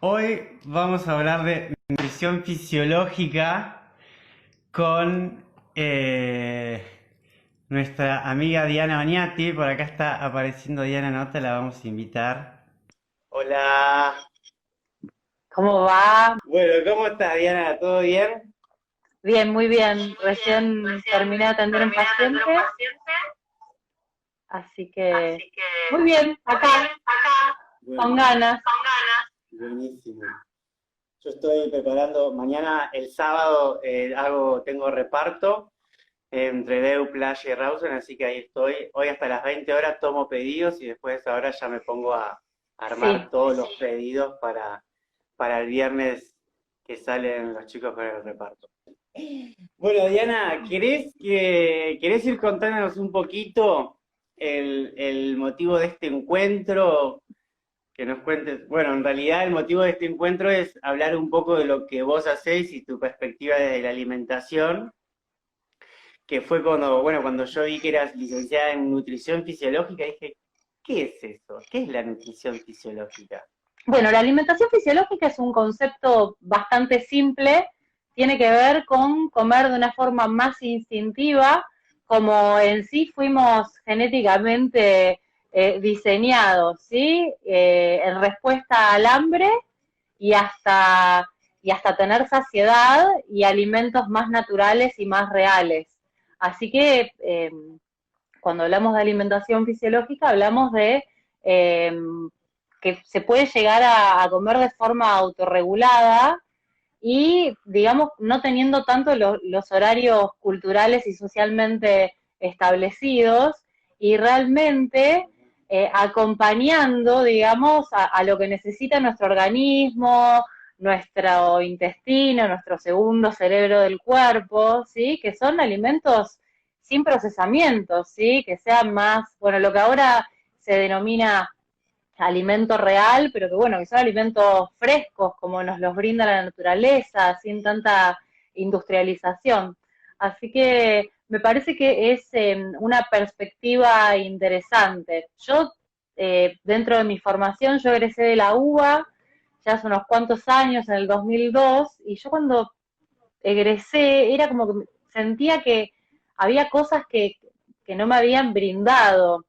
Hoy vamos a hablar de nutrición fisiológica con nuestra amiga Diana Oñati. Por acá está apareciendo Diana Nota, la vamos a invitar. Hola. ¿Cómo va? Bueno, ¿cómo estás, Diana? ¿Todo bien? Bien, muy bien. Recién terminé de atender a un paciente, así que muy bien, acá, con Bueno, ganas. buenísimo. Yo estoy preparando, mañana el sábado tengo reparto entre Deu, Playa y Rawson, así que ahí estoy. Hoy hasta las 20 horas tomo pedidos y después ahora ya me pongo a Sí, armar todos los pedidos para el viernes que salen los chicos con el reparto. Bueno, Diana, ¿querés ir contándonos un poquito el motivo de este encuentro? Que nos cuentes, bueno, en realidad el motivo de este encuentro es hablar un poco de lo que vos hacés y tu perspectiva desde la alimentación, que fue cuando yo vi que eras licenciada en nutrición fisiológica, dije, ¿qué es eso? ¿Qué es la nutrición fisiológica? bueno, la alimentación fisiológica es un concepto bastante simple, tiene que ver con comer de una forma más instintiva, como en sí fuimos genéticamente diseñados, ¿sí? En respuesta al hambre y hasta, y hasta tener saciedad y alimentos más naturales y más reales. Así que cuando hablamos de alimentación fisiológica hablamos de eh, que se puede llegar a comer de forma autorregulada y, digamos, no teniendo tanto los horarios culturales y socialmente establecidos y realmente acompañando, digamos, a lo que necesita nuestro organismo, nuestro intestino, nuestro segundo cerebro del cuerpo, ¿sí? Que son alimentos sin procesamiento, ¿sí? Que sean más, bueno, lo que ahora se denomina alimento real, pero que bueno, que son alimentos frescos, como nos los brinda la naturaleza, sin tanta industrialización. Así que me parece que es una perspectiva interesante. Yo, dentro de mi formación, yo egresé de la UBA ya hace unos cuantos años, en el 2002, y yo cuando egresé era como que sentía que había cosas que no me habían brindado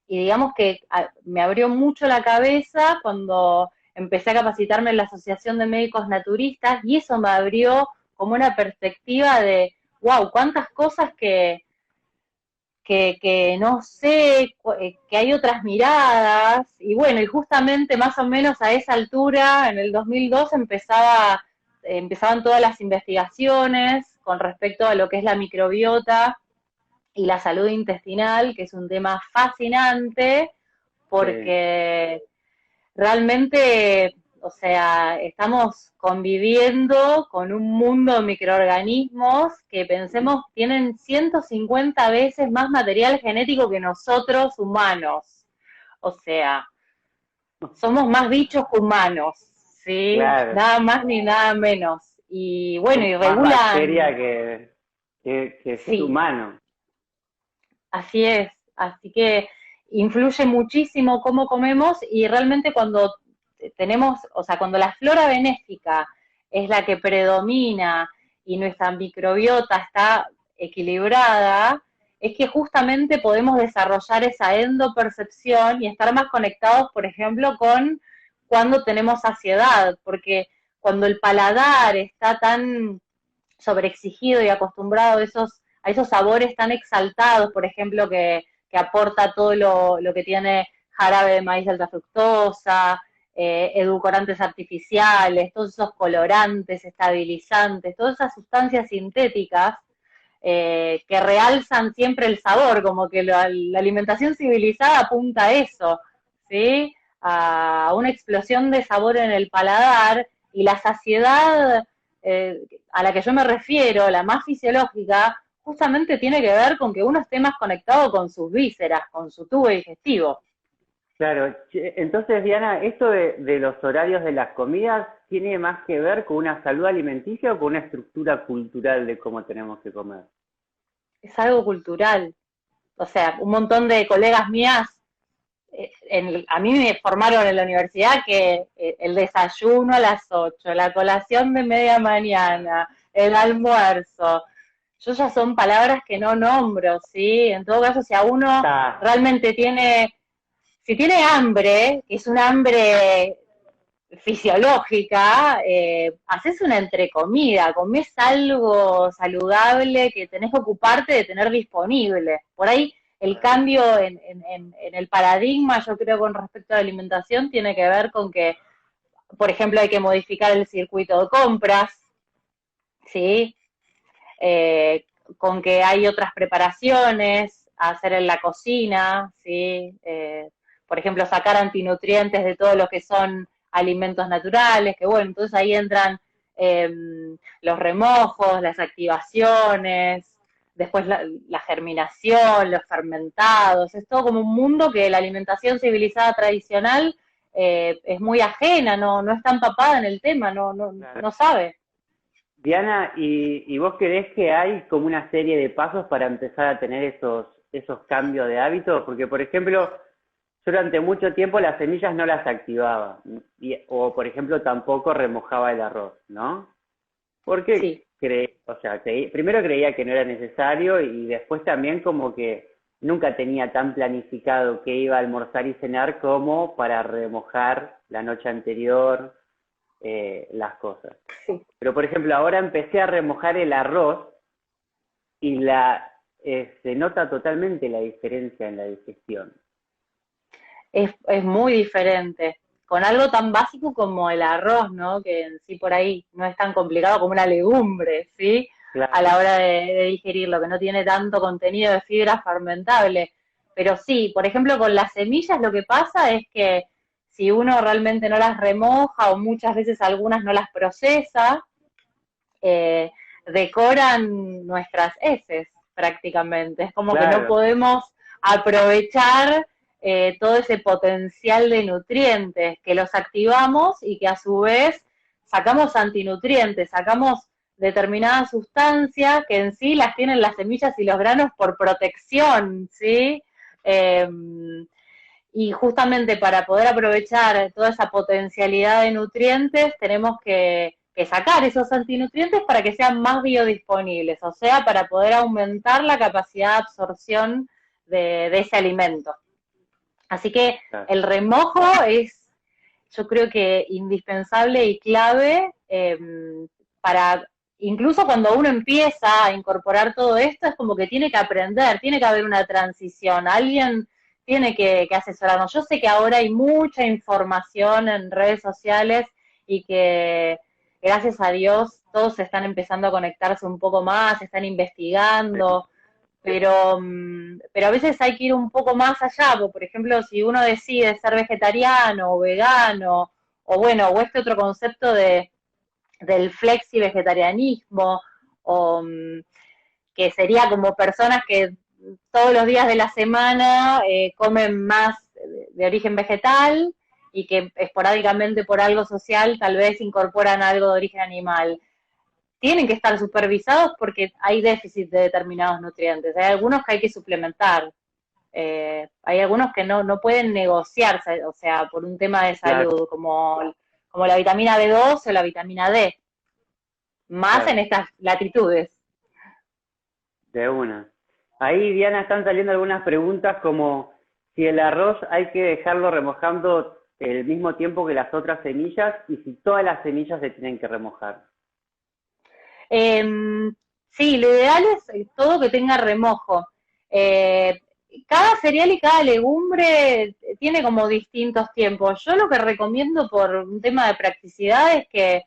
y digamos que me abrió mucho la cabeza cuando empecé a capacitarme en la Asociación de Médicos Naturistas y eso me abrió como una perspectiva de, wow, cuántas cosas que no sé, que hay otras miradas, y bueno, y justamente más o menos a esa altura, en el 2002, empezaban todas las investigaciones con respecto a lo que es la microbiota y la salud intestinal, que es un tema fascinante, Sí. porque realmente, o sea, estamos conviviendo con un mundo de microorganismos que pensemos tienen 150 veces más material genético que nosotros humanos. O sea, somos más bichos que humanos, ¿sí? Claro, Nada más ni nada menos. Y bueno, somos y más regulan, bacteria que ser sí, humano. así es, así que influye muchísimo cómo comemos y realmente cuando tenemos, o sea, cuando la flora benéfica es la que predomina y nuestra microbiota está equilibrada, es que justamente podemos desarrollar esa endopercepción y estar más conectados, por ejemplo, con cuando tenemos saciedad, porque cuando el paladar está tan sobreexigido y acostumbrado a esos sabores tan exaltados, por ejemplo, que aporta todo lo que tiene jarabe de maíz de alta fructosa, edulcorantes artificiales, todos esos colorantes, estabilizantes, todas esas sustancias sintéticas que realzan siempre el sabor, como que la alimentación civilizada apunta a eso, ¿sí? A una explosión de sabor en el paladar y la saciedad a la que yo me refiero, la más fisiológica, justamente tiene que ver con que uno esté más conectado con sus vísceras, con su tubo digestivo. Claro, entonces Diana, esto de los horarios de las comidas tiene más que ver con una salud alimenticia o con una estructura cultural de cómo tenemos que comer. Es algo cultural. O sea, un montón de colegas mías a mí me formaron en la universidad que el desayuno a las 8, la colación de media mañana, el almuerzo, yo ya son palabras que no nombro, ¿sí? En todo caso, si a uno realmente si tiene hambre, que es un hambre fisiológica, haces una entrecomida, comés algo saludable que tenés que ocuparte de tener disponible. Por ahí el cambio en el paradigma, yo creo, con respecto a la alimentación, tiene que ver con que, por ejemplo, hay que modificar el circuito de compras, ¿sí? Con que hay otras preparaciones a hacer en la cocina, ¿sí? Por ejemplo, sacar antinutrientes de todo lo que son alimentos naturales, que bueno, entonces ahí entran los remojos, las activaciones, después la germinación, los fermentados, es todo como un mundo que la alimentación civilizada tradicional es muy ajena, no está empapada en el tema, no sabe. Diana, ¿y vos creés que hay como una serie de pasos para empezar a tener esos cambios de hábitos? Porque, por ejemplo, yo durante mucho tiempo las semillas no las activaba, o por ejemplo tampoco remojaba el arroz, ¿no? Porque Sí. primero creía que no era necesario y después también como que nunca tenía tan planificado que iba a almorzar y cenar como para remojar la noche anterior las cosas. Sí. Pero por ejemplo ahora empecé a remojar el arroz y se nota totalmente la diferencia en la digestión. Es muy diferente. Con algo tan básico como el arroz, ¿no? Que en sí por ahí no es tan complicado como una legumbre, ¿sí? Claro. A la hora de digerirlo, que no tiene tanto contenido de fibra fermentable. Pero sí, por ejemplo, con las semillas lo que pasa es que si uno realmente no las remoja o muchas veces algunas no las procesa, decoran nuestras heces prácticamente. Es como Claro. que no podemos aprovechar todo ese potencial de nutrientes, que los activamos y que a su vez sacamos antinutrientes, sacamos determinadas sustancias que en sí las tienen las semillas y los granos por protección, ¿sí? Y justamente para poder aprovechar toda esa potencialidad de nutrientes tenemos que sacar esos antinutrientes para que sean más biodisponibles, o sea, para poder aumentar la capacidad de absorción de ese alimento. Así que el remojo es, yo creo que indispensable y clave para, incluso cuando uno empieza a incorporar todo esto, es como que tiene que aprender, tiene que haber una transición, alguien tiene que asesorarnos. Yo sé que ahora hay mucha información en redes sociales y que gracias a Dios todos están empezando a conectarse un poco más, están investigando, pero a veces hay que ir un poco más allá, por ejemplo, si uno decide ser vegetariano o vegano, o bueno, o este otro concepto del flexi-vegetarianismo, o que sería como personas que todos los días de la semana comen más de origen vegetal y que esporádicamente por algo social tal vez incorporan algo de origen animal. Tienen que estar supervisados porque hay déficit de determinados nutrientes. Hay algunos que hay que suplementar. Hay algunos que no pueden negociarse, o sea, por un tema de salud, claro, como la vitamina B2 o la vitamina D. Más claro, en estas latitudes. De una. Ahí, Diana, están saliendo algunas preguntas como si el arroz hay que dejarlo remojando el mismo tiempo que las otras semillas y si todas las semillas se tienen que remojar. Sí, lo ideal es todo que tenga remojo. Cada cereal y cada legumbre tiene como distintos tiempos. Yo lo que recomiendo por un tema de practicidad es que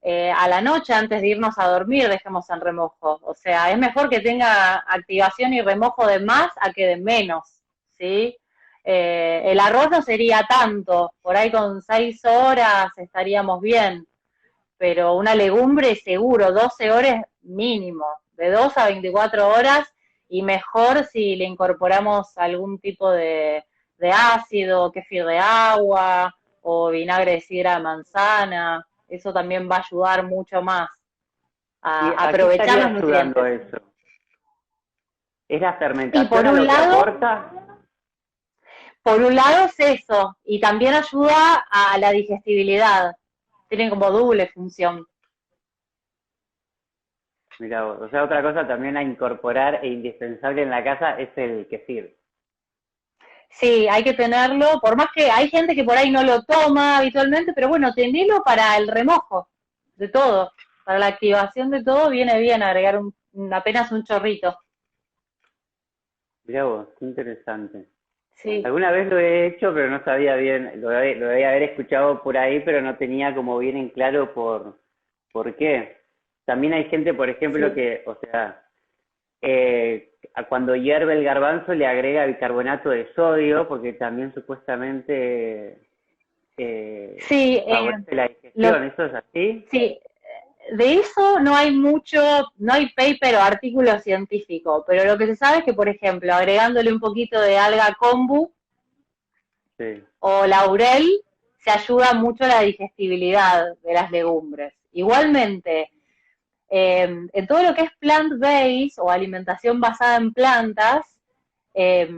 a la noche antes de irnos a dormir dejemos en remojo. O sea, es mejor que tenga activación y remojo de más a que de menos, ¿sí? El arroz no sería tanto, por ahí con 6 horas estaríamos bien, pero una legumbre seguro, 12 horas mínimo, de 2 a 24 horas, y mejor si le incorporamos algún tipo de ácido, kéfir de agua, o vinagre de sidra de manzana. Eso también va a ayudar mucho más a aprovechar los nutrientes. Eso? ¿Es la fermentación lo que aporta? Por un lado es eso, y también ayuda a la digestibilidad. Tienen como doble función. Mirá vos. O sea, otra cosa también a incorporar e indispensable en la casa es el kefir. Sí, hay que tenerlo, por más que hay gente que por ahí no lo toma habitualmente, pero bueno, tenelo para el remojo de todo. Para la activación de todo viene bien agregar apenas un chorrito. Mirá vos, qué interesante. Sí. Alguna vez lo he hecho, pero no sabía bien, lo debía haber escuchado por ahí, pero no tenía como bien en claro por qué. También hay gente, por ejemplo, Sí, que, o sea, cuando hierve el garbanzo le agrega bicarbonato de sodio, porque también supuestamente sí, favorece la lo, digestión. ¿Eso es así? sí, de eso no hay mucho, no hay paper o artículo científico, pero lo que se sabe es que, por ejemplo, agregándole un poquito de alga kombu Sí. o laurel, se ayuda mucho a la digestibilidad de las legumbres. Igualmente, en todo lo que es plant-based o alimentación basada en plantas, eh,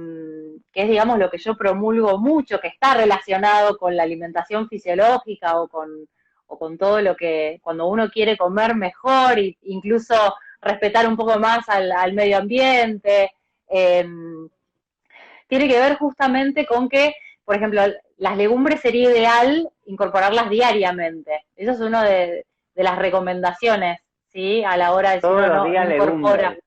que es, digamos, lo que yo promulgo mucho, que está relacionado con la alimentación fisiológica o con todo lo que, cuando uno quiere comer mejor, e incluso respetar un poco más al medio ambiente, eh, tiene que ver justamente con que, por ejemplo, las legumbres sería ideal incorporarlas diariamente. Eso es una de las recomendaciones, ¿sí? A la hora de si Todos uno los no días incorpora legumbres.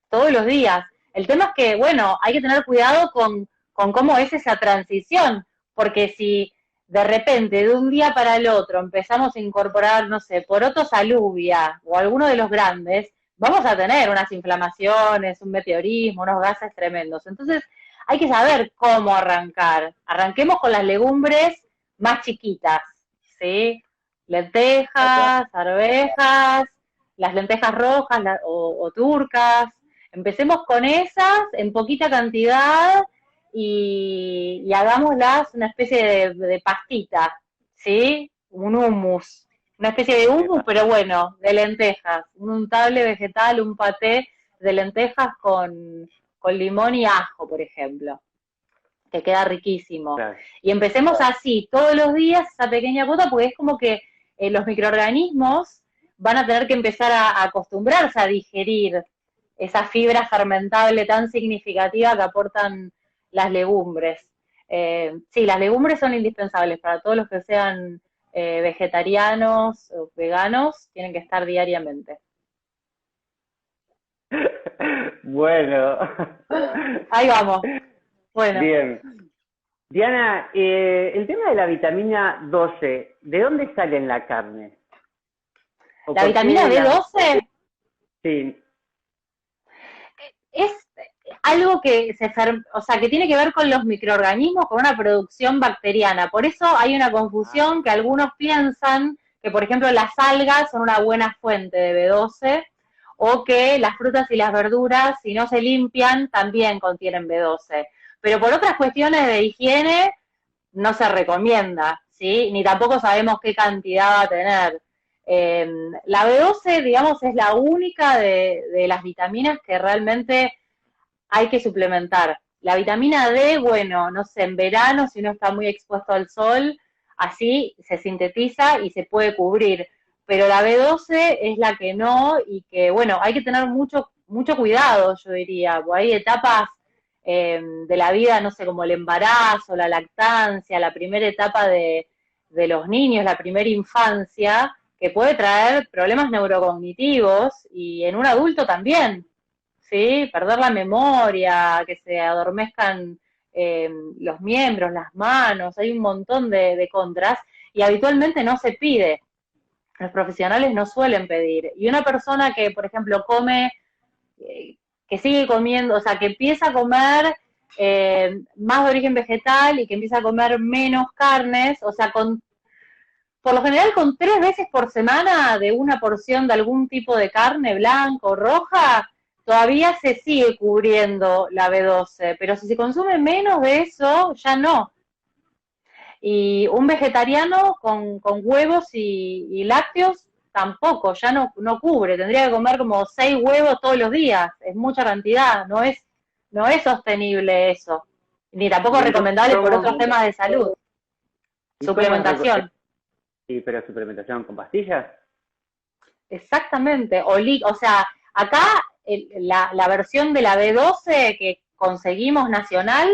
todos los días. El tema es que, bueno, hay que tener cuidado con cómo es esa transición, porque si de repente, de un día para el otro, empezamos a incorporar, no sé, porotos alubia o alguno de los grandes, vamos a tener unas inflamaciones, un meteorismo, unos gases tremendos. Entonces, hay que saber cómo arrancar. Arranquemos con las legumbres más chiquitas, ¿sí? Acá. Lentejas, arvejas, las lentejas rojas o turcas. Empecemos con esas en poquita cantidad y hagámoslas una especie de pastita, ¿sí? Un hummus. Una especie de hummus, pero bueno, de lentejas. Un untable vegetal, un paté de lentejas con limón y ajo, por ejemplo, que queda riquísimo. Claro. Y empecemos así, todos los días, esa pequeña cuota, porque es como que los microorganismos van a tener que empezar a acostumbrarse a digerir esa fibra fermentable tan significativa que aportan las legumbres. Sí, las legumbres son indispensables para todos los que sean vegetarianos o veganos, tienen que estar diariamente. Bueno. Ahí vamos. Bueno, Bien. Diana, el tema de la vitamina 12, ¿de dónde sale en la carne? ¿O la por vitamina qué B12 sí, es algo que o sea, que tiene que ver con los microorganismos, con una producción bacteriana. Por eso hay una confusión que algunos piensan que, por ejemplo, las algas son una buena fuente de B12 o que las frutas y las verduras, si no se limpian, también contienen B12. Pero por otras cuestiones de higiene, no se recomienda, ¿sí? Ni tampoco sabemos qué cantidad va a tener. La B12, digamos, es la única de las vitaminas que realmente hay que suplementar. La vitamina D, bueno, no sé, en verano, si uno está muy expuesto al sol, así se sintetiza y se puede cubrir. Pero la B12 es la que no, y que, bueno, hay que tener mucho cuidado, yo diría, porque hay etapas de la vida, no sé, como el embarazo, la lactancia, la primera etapa de los niños, la primera infancia, que puede traer problemas neurocognitivos y en un adulto también, ¿sí? Perder la memoria, que se adormezcan los miembros, las manos, hay un montón de contras y habitualmente no se pide. Los profesionales no suelen pedir. Y una persona que, por ejemplo, come, que sigue comiendo, o sea, que empieza a comer más de origen vegetal y que empieza a comer menos carnes, o sea, por lo general con 3 veces por semana de una porción de algún tipo de carne blanca o roja, todavía se sigue cubriendo la B12, pero si se consume menos de eso, ya no. Y un vegetariano con huevos y lácteos tampoco, ya no cubre, tendría que comer como 6 huevos todos los días, es mucha cantidad, no es sostenible eso. Ni tampoco recomendable por otros temas de salud. Suplementación. Sí, pero suplementación con pastillas. Exactamente. O sea, acá la versión de la B12 que conseguimos nacional,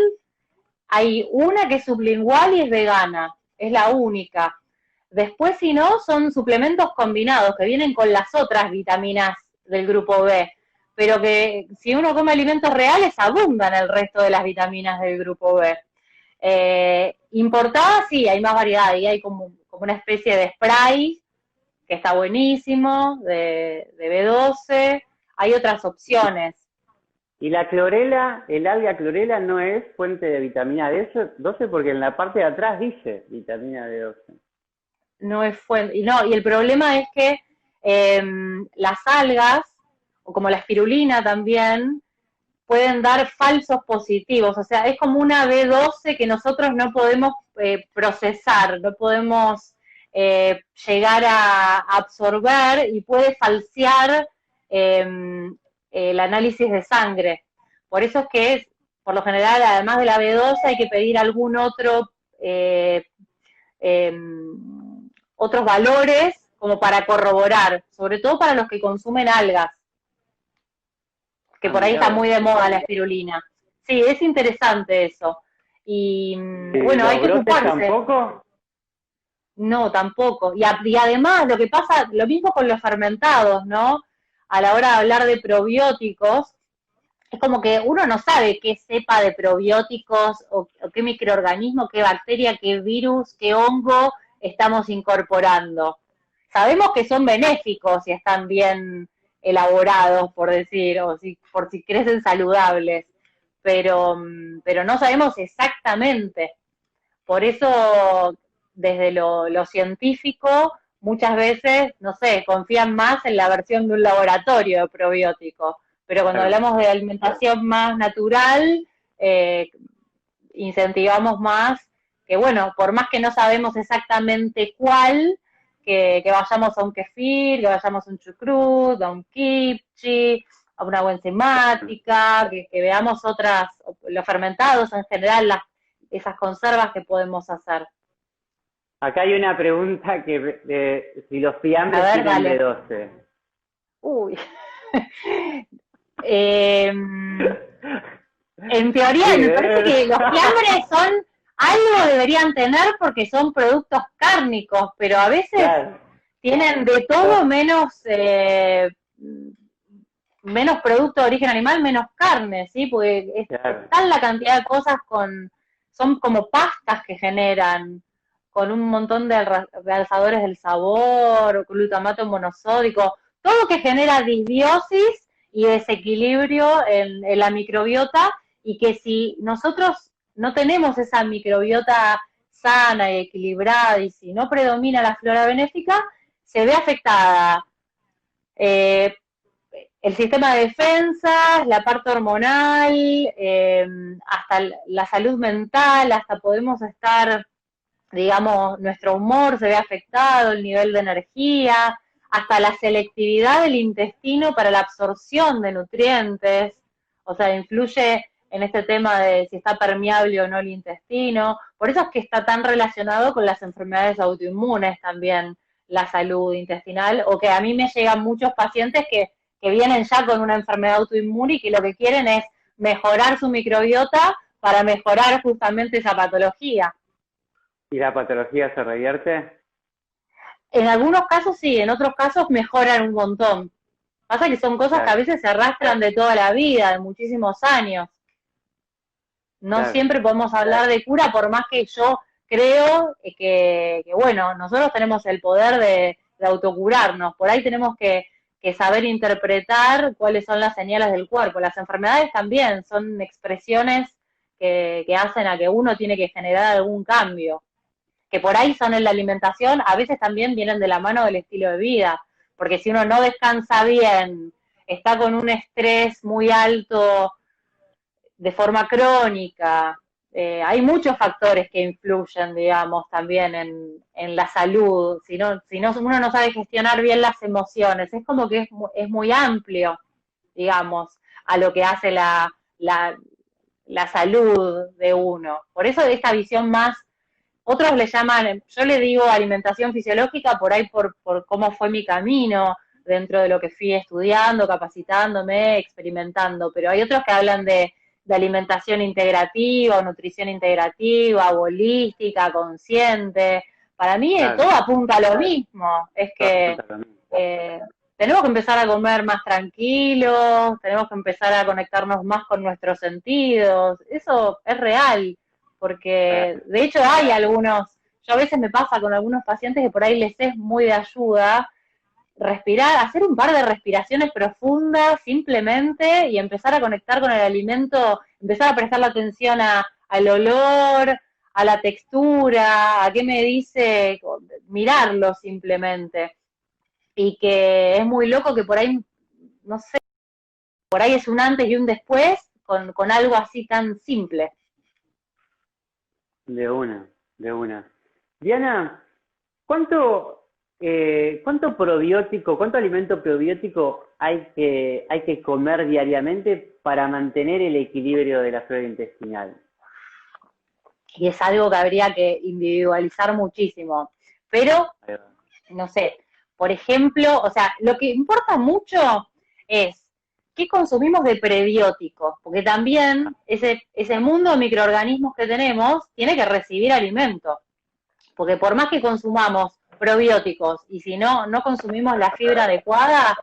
hay una que es sublingual y es vegana. Es la única. Después, si no, son suplementos combinados que vienen con las otras vitaminas del grupo B, pero que si uno come alimentos reales abundan el resto de las vitaminas del grupo B. Importadas sí, hay más variedad y hay como una especie de spray que está buenísimo, de B12, hay otras opciones. Y la clorela, el alga clorela no es fuente de vitamina D12 porque en la parte de atrás dice vitamina D12. No es fuente, y el problema es que las algas, o como la espirulina también, pueden dar falsos positivos, o sea, es como una B12 que nosotros no podemos procesar, no podemos llegar a absorber y puede falsear el análisis de sangre. Por eso es que por lo general, además de la B12, hay que pedir algún otro otros valores como para corroborar, sobre todo para los que consumen algas, que por ahí está muy de moda la espirulina. Sí, es interesante eso. Y bueno, hay que ocuparse. ¿Tampoco? No, tampoco. Y además lo que pasa, lo mismo con los fermentados, ¿no? A la hora de hablar de probióticos, es como que uno no sabe qué cepa de probióticos o qué microorganismo, qué bacteria, qué virus, qué hongo estamos incorporando. Sabemos que son benéficos y están bien elaborados, por decir, por si crecen saludables, pero no sabemos exactamente. Por eso, desde lo científico, muchas veces, no sé, confían más en la versión de un laboratorio de probióticos. Pero cuando hablamos de alimentación más natural, incentivamos más que, bueno, por más que no sabemos exactamente cuál, que vayamos a un kefir, que vayamos a un chucrut, a un kimchi, a una agua enzimática, que veamos los fermentados en general, esas conservas que podemos hacer. Acá hay una pregunta que si los fiambres tienen B12. Uy. En teoría, me parece que los fiambres algo deberían tener porque son productos cárnicos, pero a veces tienen de todo menos producto de origen animal, menos carne, ¿sí? Porque es tal la cantidad de cosas son como pastas que generan, con un montón de realzadores del sabor, glutamato monosódico, todo que genera disbiosis y desequilibrio en la microbiota, y que si nosotros no tenemos esa microbiota sana y equilibrada, y si no predomina la flora benéfica, se ve afectada el sistema de defensas, la parte hormonal, hasta la salud mental, hasta podemos estar, digamos, nuestro humor se ve afectado, el nivel de energía, hasta la selectividad del intestino para la absorción de nutrientes, o sea, influye en este tema de si está permeable o no el intestino. Por eso es que está tan relacionado con las enfermedades autoinmunes también, la salud intestinal, o que a mí me llegan muchos pacientes que vienen ya con una enfermedad autoinmune y que lo que quieren es mejorar su microbiota para mejorar justamente esa patología. ¿Y la patología se revierte? En algunos casos sí, en otros casos mejoran un montón. Pasa que son cosas que a veces se arrastran de toda la vida, de muchísimos años. No siempre podemos hablar de cura, por más que yo creo que bueno, nosotros tenemos el poder de autocurarnos. Por ahí tenemos que saber interpretar cuáles son las señales del cuerpo. Las enfermedades también son expresiones que hacen a que uno tiene que generar algún cambio, que por ahí son en la alimentación, a veces también vienen de la mano del estilo de vida, porque si uno no descansa bien, está con un estrés muy alto de forma crónica, hay muchos factores que influyen, digamos, también en la salud. Si uno no sabe gestionar bien las emociones, es como que es muy amplio, digamos, a lo que hace la la salud de uno. Por eso esta visión más, otros le llaman, yo le digo alimentación fisiológica por ahí por cómo fue mi camino dentro de lo que fui estudiando, capacitándome, experimentando, pero hay otros que hablan de alimentación integrativa o nutrición integrativa o holística, consciente. Para mí Claro, todo apunta a lo mismo, es todo que apunta a lo mismo. tenemos que empezar a comer más tranquilos, tenemos que empezar a conectarnos más con nuestros sentidos, eso es real, porque de hecho hay algunos, yo a veces me pasa con algunos pacientes que por ahí les es muy de ayuda respirar, hacer un par de respiraciones profundas simplemente y empezar a conectar con el alimento, empezar a prestar la atención al olor, a la textura, a qué me dice, mirarlo simplemente. Y que es muy loco que por ahí, no sé, por ahí es un antes y un después con algo así tan simple. De una, de una. Diana, ¿cuánto probiótico, cuánto alimento probiótico hay que comer diariamente para mantener el equilibrio de la flora intestinal? Y es algo que habría que individualizar muchísimo. Pero, no sé, por ejemplo, o sea, lo que importa mucho es qué consumimos de prebióticos, porque también ese mundo de microorganismos que tenemos tiene que recibir alimento, porque por más que consumamos probióticos y si no consumimos la fibra adecuada,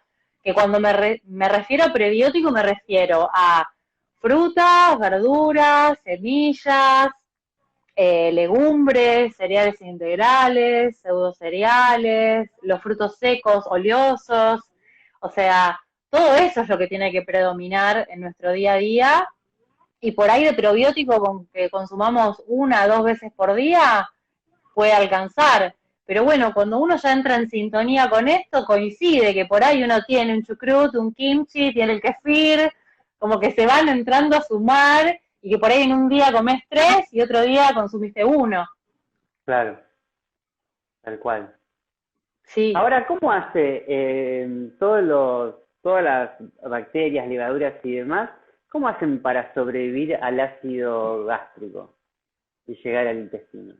que cuando me refiero a prebiótico me refiero a frutas, verduras, semillas, legumbres, cereales integrales, pseudocereales, los frutos secos, oleosos, o sea, todo eso es lo que tiene que predominar en nuestro día a día, y por ahí de probiótico con que consumamos 1 o 2 veces por día puede alcanzar. Pero bueno, cuando uno ya entra en sintonía con esto, coincide que por ahí uno tiene un chucrut, un kimchi, tiene el kefir, como que se van entrando a sumar y que por ahí en un día comés 3 y otro día consumiste 1. Claro, tal cual. Sí. Ahora, ¿cómo hace todas las bacterias, levaduras y demás, cómo hacen para sobrevivir al ácido gástrico y llegar al intestino?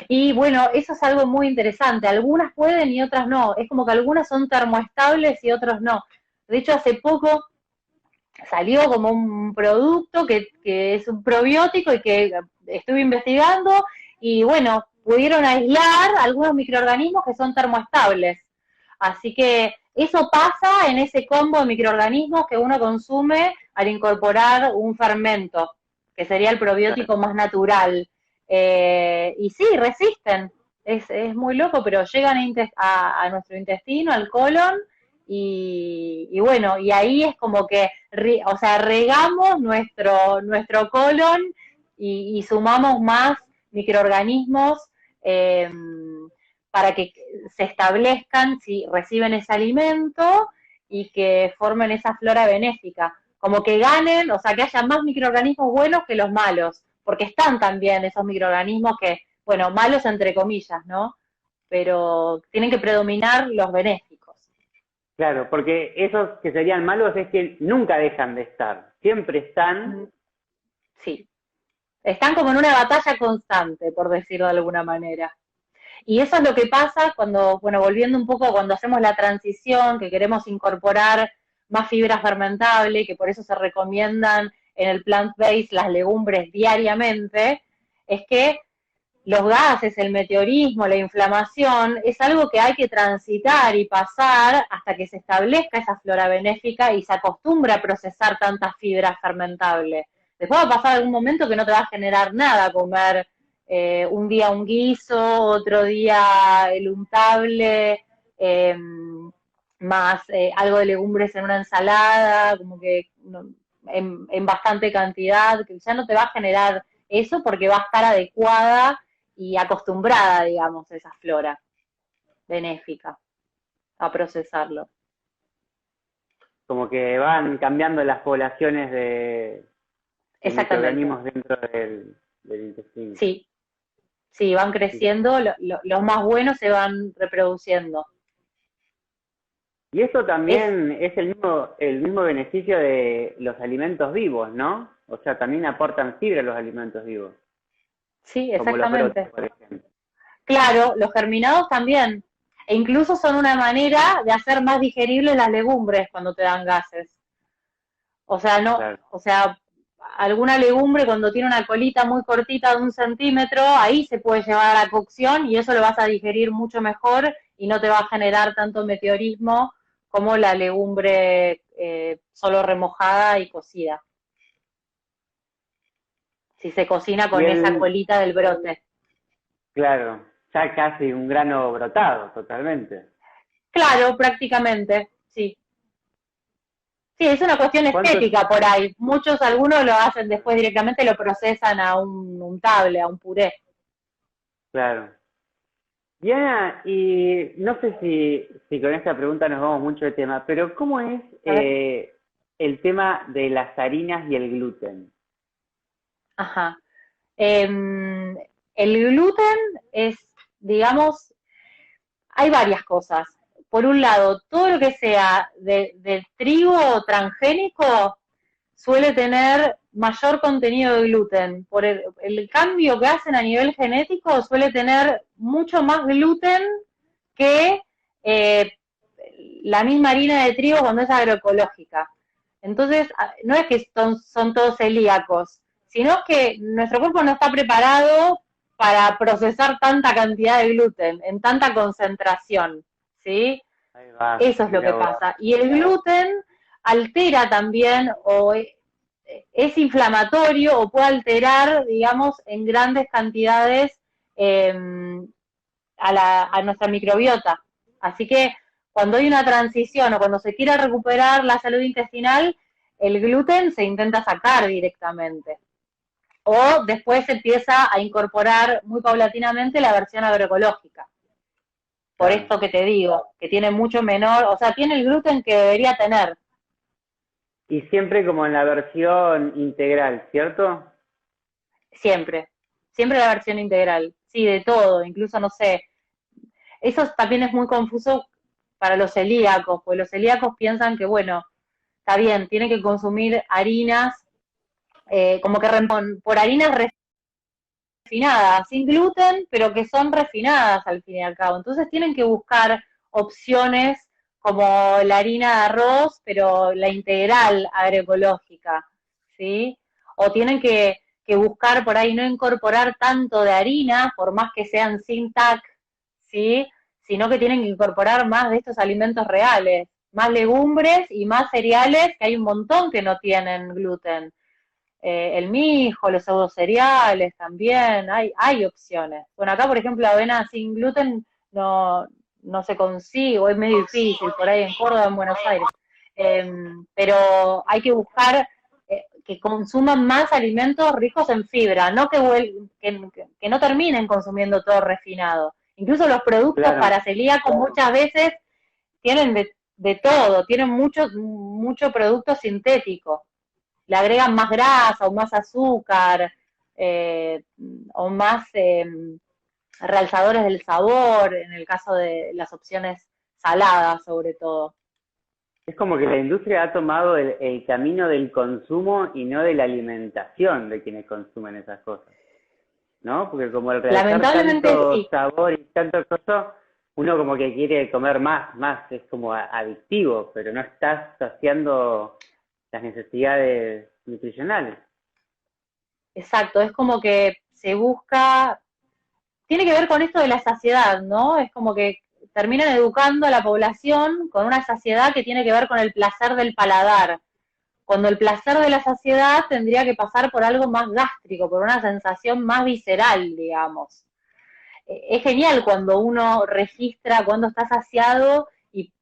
Y bueno, eso es algo muy interesante. Algunas pueden y otras no. Es como que algunas son termoestables y otros no. De hecho, hace poco salió como un producto que es un probiótico y que estuve investigando y bueno, pudieron aislar algunos microorganismos que son termoestables. Así que eso pasa en ese combo de microorganismos que uno consume al incorporar un fermento, que sería el probiótico más natural. Y sí, resisten. Es muy loco, pero llegan a nuestro intestino, al colon, y bueno, y ahí es como que, o sea, regamos nuestro colon y sumamos más microorganismos eh, para que se establezcan si reciben ese alimento y que formen esa flora benéfica. Como que ganen, o sea, que haya más microorganismos buenos que los malos, porque están también esos microorganismos que, bueno, malos entre comillas, ¿no? Pero tienen que predominar los benéficos. Claro, porque esos que serían malos es que nunca dejan de estar, siempre están. Sí, están como en una batalla constante, por decirlo de alguna manera. Y eso es lo que pasa cuando, bueno, volviendo un poco a cuando hacemos la transición, que queremos incorporar más fibra fermentable, que por eso se recomiendan en el plant-based las legumbres diariamente, es que los gases, el meteorismo, la inflamación, es algo que hay que transitar y pasar hasta que se establezca esa flora benéfica y se acostumbre a procesar tanta fibra fermentable. Después va a pasar algún momento que no te va a generar nada comer un día un guiso, otro día el untable, más algo de legumbres en una ensalada, como que en bastante cantidad, que ya no te va a generar eso porque va a estar adecuada y acostumbrada, digamos, a esa flora benéfica a procesarlo. Como que van cambiando las poblaciones de Exactamente. microorganismos dentro del intestino. Sí, sí, van creciendo, los más buenos se van reproduciendo. Y esto Es también es el mismo beneficio de los alimentos vivos, ¿no? O sea, también aportan fibra los alimentos vivos. Sí, Como los brotes, exactamente. por ejemplo. Claro, los germinados también. E incluso son una manera de hacer más digeribles las legumbres cuando te dan gases. O sea, no, Claro. o sea, alguna legumbre cuando tiene una colita muy cortita de 1 centímetro, ahí se puede llevar a la cocción y eso lo vas a digerir mucho mejor y no te va a generar tanto meteorismo como la legumbre solo remojada y cocida. Si se cocina Y con esa el, colita del brote. claro, ya casi un grano brotado, totalmente. Claro, prácticamente, sí. Sí, es una cuestión ¿Cuántos? estética por ahí. Muchos, algunos lo hacen después directamente, lo procesan a un untable, a un puré. Claro. Diana, y no sé si con esta pregunta nos vamos mucho de tema, pero ¿cómo es A ver. el tema de las harinas y el gluten? Ajá. El gluten es, digamos, hay varias cosas. Por un lado, todo lo que sea de trigo transgénico suele tener mayor contenido de gluten. Por el cambio que hacen a nivel genético suele tener mucho más gluten que eh, la misma harina de trigo cuando es agroecológica. Entonces, no es que son todos celíacos, sino que nuestro cuerpo no está preparado para procesar tanta cantidad de gluten en tanta concentración, ¿sí? Ahí va, Eso es lo mira que vos. pasa. Y el gluten altera también o es inflamatorio o puede alterar, digamos, en grandes cantidades eh, a nuestra microbiota. Así que cuando hay una transición o cuando se quiere recuperar la salud intestinal, el gluten se intenta sacar directamente. O después se empieza a incorporar muy paulatinamente la versión agroecológica. Por Claro. esto que te digo, que tiene mucho menor, o sea, tiene el gluten que debería tener, Y siempre como en la versión integral, ¿cierto? siempre. Siempre la versión integral. Sí, de todo, incluso, no sé. Eso también es muy confuso para los celíacos, porque los celíacos piensan que, bueno, está bien, tienen que consumir harinas, como que por harinas refinadas, sin gluten, pero que son refinadas al fin y al cabo. Entonces tienen que buscar opciones como la harina de arroz, pero la integral agroecológica, ¿sí? O tienen que buscar por ahí no incorporar tanto de harina, por más que sean sin TAC, ¿sí? Sino que tienen que incorporar más de estos alimentos reales, más legumbres y más cereales, que hay un montón que no tienen gluten. El mijo, los pseudocereales también, hay opciones. Bueno, acá por ejemplo la avena sin gluten no, no se consigue, o es medio difícil, por ahí en Córdoba, en Buenos Aires. Pero hay que buscar que consuman más alimentos ricos en fibra, no que no terminen consumiendo todo refinado. Incluso los productos Claro. para celíacos muchas veces tienen de todo, tienen mucho producto sintético, le agregan más grasa o más azúcar eh, o más realzadores del sabor, en el caso de las opciones saladas sobre todo. Es como que la industria ha tomado el camino del consumo y no de la alimentación de quienes consumen esas cosas, ¿no? Porque como al realzar Lamentablemente tanto sí, sabor y tanto cosa, uno como que quiere comer más, es como adictivo, pero no estás saciando las necesidades nutricionales. exacto, es como que se busca, tiene que ver con esto de la saciedad, ¿no? Es como que terminan educando a la población con una saciedad que tiene que ver con el placer del paladar, cuando el placer de la saciedad tendría que pasar por algo más gástrico, por una sensación más visceral, digamos. Es genial cuando uno registra cuando está saciado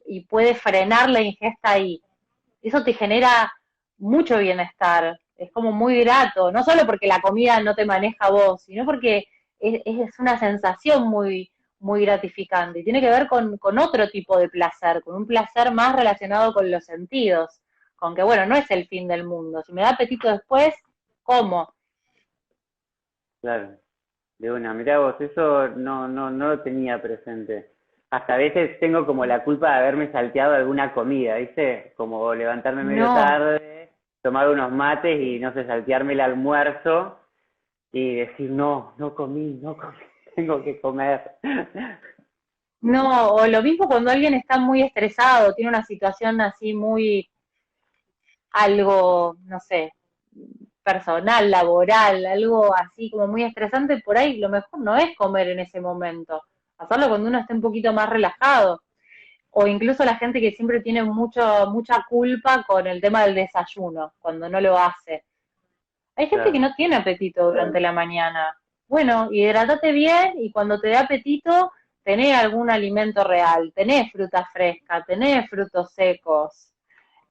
y puede frenar la ingesta ahí. Eso te genera mucho bienestar, es como muy grato, no solo porque la comida no te maneja a vos, sino porque es una sensación muy gratificante y tiene que ver con otro tipo de placer, con un placer más relacionado con los sentidos, con que bueno, no es el fin del mundo, si me da apetito después, como. Claro, de una. Mirá vos, eso no lo tenía presente. Hasta a veces tengo como la culpa de haberme salteado alguna comida, ¿viste? Como levantarme medio No, tarde, tomar unos mates y, no sé, saltearme el almuerzo y decir, no comí, tengo que comer. No, o lo mismo cuando alguien está muy estresado, tiene una situación así muy, algo, no sé, personal, laboral, algo así como muy estresante, por ahí lo mejor no es comer en ese momento, hacerlo cuando uno esté un poquito más relajado, o incluso la gente que siempre tiene mucha culpa con el tema del desayuno, cuando no lo hace. Hay gente que Claro. no tiene apetito durante la mañana. Bueno, hidratate bien y cuando te dé apetito, tenés algún alimento real, tenés fruta fresca, tenés frutos secos,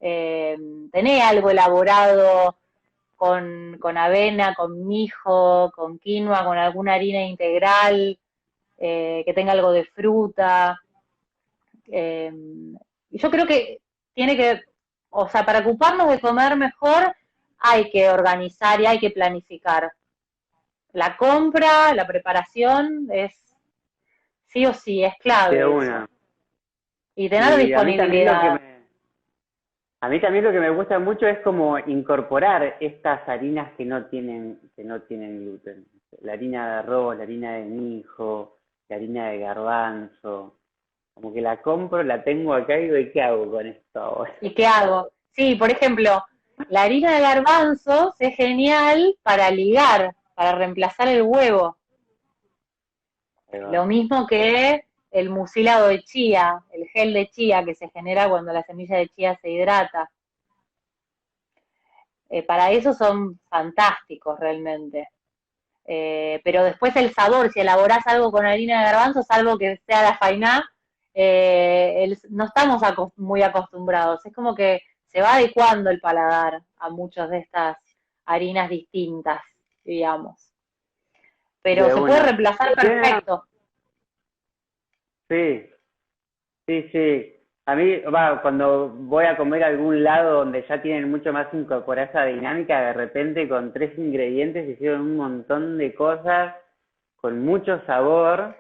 eh, tenés algo elaborado con avena, con mijo, con quinoa, con alguna harina integral, que tenga algo de fruta. Eh, yo creo que tiene que, o sea, para ocuparnos de comer mejor, hay que organizar y hay que planificar. La compra, la preparación es sí o sí, es De clave eso. una. Y tener Y a mí también disponibilidad. a mí también lo que me gusta mucho es como incorporar estas harinas que no tienen gluten. La harina de arroz, la harina de mijo, la harina de garbanzo. Como que la compro, la tengo acá y digo, ¿y qué hago con esto ahora? ¿Y qué hago? Sí, por ejemplo, la harina de garbanzos es genial para ligar, para reemplazar el huevo. Ahí va. Lo mismo que el mucílago de chía, el gel de chía que se genera cuando la semilla de chía se hidrata. Para eso son fantásticos realmente. Pero después el sabor, si elaborás algo con harina de garbanzo, salvo que sea la fainá, no estamos muy acostumbrados. Es como que se va adecuando el paladar a muchas de estas harinas distintas, digamos. Pero De se puede una. reemplazar Tiene- perfecto. Sí, sí, sí. A mí, cuando voy a comer a algún lado donde ya tienen mucho más incorporada esa dinámica, de repente con 3 ingredientes hicieron un montón de cosas con mucho sabor